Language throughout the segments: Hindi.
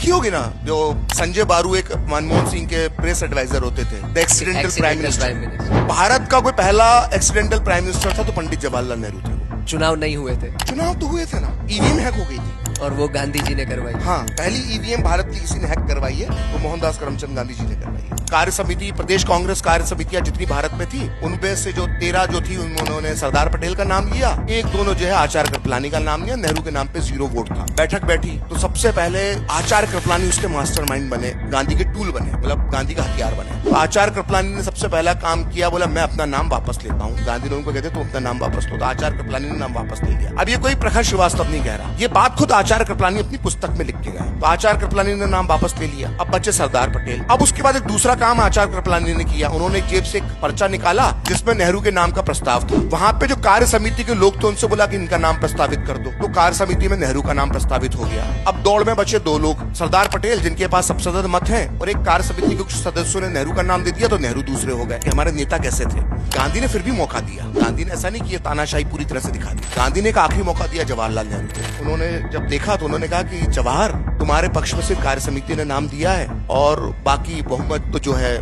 देखी होगी ना, जो संजय बारू एक मनमोहन सिंह के प्रेस एडवाइजर होते थे, the accidental prime minister. Bharat का कोई पहला एक्सीडेंटल प्राइम मिनिस्टर था तो पंडित जवाहरलाल नेहरू थे। चुनाव नहीं हुए थे, चुनाव तो हुए थे ना, ईवीएम हैक हो गई थी और वो गांधी जी ने करवाई। हाँ, पहली ईवीएम भारत की किसी ने हैक करवाई है, वो मोहनदास करमचंद गांधी जी ने करवाई है। कार्य समिति, प्रदेश कांग्रेस कार्य समितियां जितनी भारत में थी, उनमें से जो 13 जो थी, उन्होंने सरदार पटेल का नाम लिया, एक दोनों जो है आचार्य कृपलानी का नाम लिया। नेहरू के नाम पे 0 वोट था। बैठक बैठी तो सबसे पहले आचार्य कृपलानी उसके मास्टरमाइंड बने, गांधी के टूल बने, मतलब गांधी का हथियार बने। तो आचार्य कृपलानी ने सबसे पहला काम किया, बोला मैं अपना नाम वापस लेता हूँ। गांधी ने उनको कहते तो अपना नाम वापस लो, तो आचार्य कृपलानी ने नाम वापस ले लिया। अब ये कोई प्रखर श्रीवास्तव नहीं कह रहा, ये बात खुद आचार्य कृपलानी अपनी पुस्तक में लिख के गए। तो आचार्य कृपलानी ने नाम वापस ले लिया। अब बचे सरदार पटेल। अब उसके बाद एक दूसरा काम आचार्य कृपलानी ने किया, उन्होंने जेब से एक पर्चा निकाला जिसमें नेहरू के नाम का प्रस्ताव था। वहां पे जो कार्य समिति के लोग थे उनसे बोला कि इनका नाम प्रस्तावित कर दो, तो कार्य समिति में नेहरू का नाम प्रस्तावित हो गया। अब दौड़ में बचे 2 लोग, सरदार पटेल जिनके पास सब सदस्य मत हैं, और एक कार्य समिति के कुछ सदस्यों ने नेहरू का नाम दे दिया, तो नेहरू दूसरे हो गए कि हमारे नेता कैसे थे। गांधी ने फिर भी मौका दिया, गांधी ने ऐसा नहीं किया तानाशाही पूरी तरह से दिखा दी। गांधी ने एक आखिरी मौका दिया जवाहरलाल नेहरू को। उन्होंने जब देखा तो उन्होंने कहा कि जवाहर, तुम्हारे पक्ष में सिर्फ कार्य समिति ने नाम दिया है और बाकी बहुमत तो जो है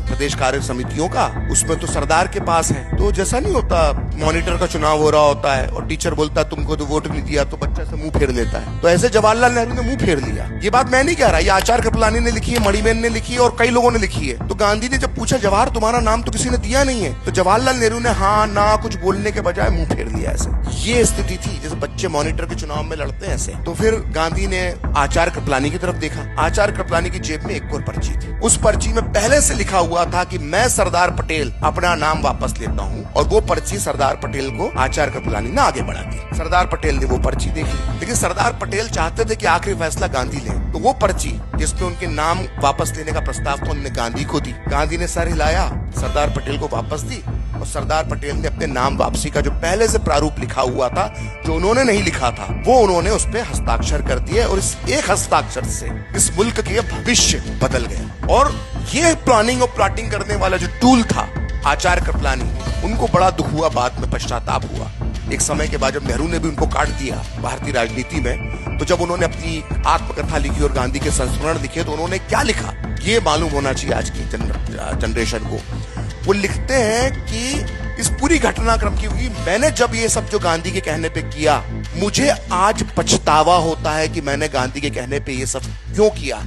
प्रदेश कार्य समितियों का, उसमें तो सरदार के पास है। तो जैसा नहीं होता, मॉनिटर का चुनाव हो रहा होता है और टीचर बोलता है तुमको तो वोट नहीं दिया, तो बच्चा से मुंह फेर लेता है। तो ऐसे जवाहरलाल नेहरू ने मुंह फेर लिया। ये बात मैं नहीं कह रहा, ये आचार्य कृपलानी ने लिखी है, मणिबेन ने लिखी है और कई लोगों ने लिखी है। तो गांधी ने जब पूछा जवाहर तुम्हारा नाम तो किसी ने दिया नहीं है, तो जवाहरलाल नेहरू ने हाँ ना कुछ बोलने के बजाय मुंह फेर लिया। ऐसे ये स्थिति थी जैसे बच्चे मॉनिटर के चुनाव में लड़ते हैं ऐसे। तो फिर गांधी ने आचार्य कृपलानी की तरफ देखा। आचार्य कृपलानी की जेब में एक और पर्ची थी, उस पर्ची में पहले से लिखा हुआ था कि मैं सरदार पटेल अपना नाम वापस लेता हूँ, और वो पर्ची सरदार पटेल को आचार्य कृपलानी ने आगे बढ़ा दी। सरदार पटेल ने वो पर्ची देखी, लेकिन सरदार पटेल चाहते थे कि आखिरी फैसला गांधी ले, तो वो पर्ची जिसपे उनके नाम वापस लेने का प्रस्ताव था उन्होंने गांधी को दी। गांधी ने सर हिलाया, सरदार पटेल को वापस दी, और सरदार पटेल ने अपने नाम वापसी का जो पहले से प्रारूप लिखा हुआ था, जो उन्होंने नहीं लिखा था, वो उन्होंने उस पे हस्ताक्षर कर दिए, और इस एक हस्ताक्षर से इस मुल्क के भविष्य बदल गया। और ये प्लानिंग और प्लॉटिंग करने वाला जो टूल था आचार्य कृपलानी, उनको बड़ा दुख हुआ, बाद में पश्चाताप हुआ। एक समय के बाद जब नेहरू ने भी उनको काट दिया भारतीय राजनीति में, तो जब उन्होंने अपनी आत्मकथा लिखी और गांधी के संस्मरण लिखे, तो उन्होंने क्या लिखा ये मालूम होना चाहिए आज की जनरेशन को। वो लिखते हैं कि इस पूरी घटनाक्रम की, मैंने जब ये सब जो गांधी के कहने पे किया, मुझे आज पछतावा होता है कि मैंने गांधी के कहने पे ये सब क्यों किया।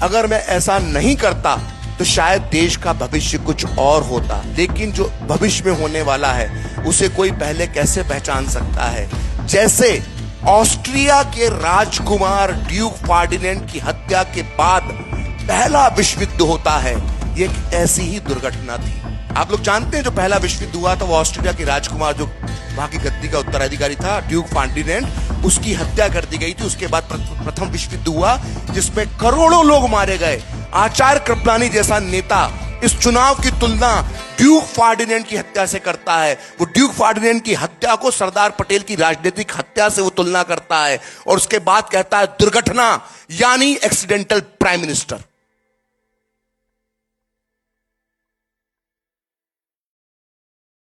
अगर मैं ऐसा नहीं करता तो शायद देश का भविष्य कुछ और होता, लेकिन जो भविष्य में होने वाला है उसे कोई पहले कैसे पहचान सकता है। जैसे ऑस्ट्रिया के राजकुमार ड्यूक फर्डिनेंड की हत्या के बाद पहला विश्व युद्ध होता है, ये एक ऐसी ही दुर्घटना थी। आप लोग जानते हैं जो पहला विश्व युद्ध हुआ था, वो ऑस्ट्रिया के राजकुमार जो वहां की गद्दी का उत्तराधिकारी था, ड्यूक फर्डिनेंड, उसकी हत्या कर दी गई थी। उसके बाद प्रथम विश्व युद्ध हुआ जिसमें करोड़ों लोग मारे गए। आचार्य कृपलानी जैसा नेता इस चुनाव की तुलना ड्यूक फर्डिनेंड की हत्या से करता है। वो ड्यूक फर्डिनेंड की हत्या को सरदार पटेल की राजनीतिक हत्या से वो तुलना करता है, और उसके बाद कहता है दुर्घटना, यानी एक्सीडेंटल प्राइम मिनिस्टर।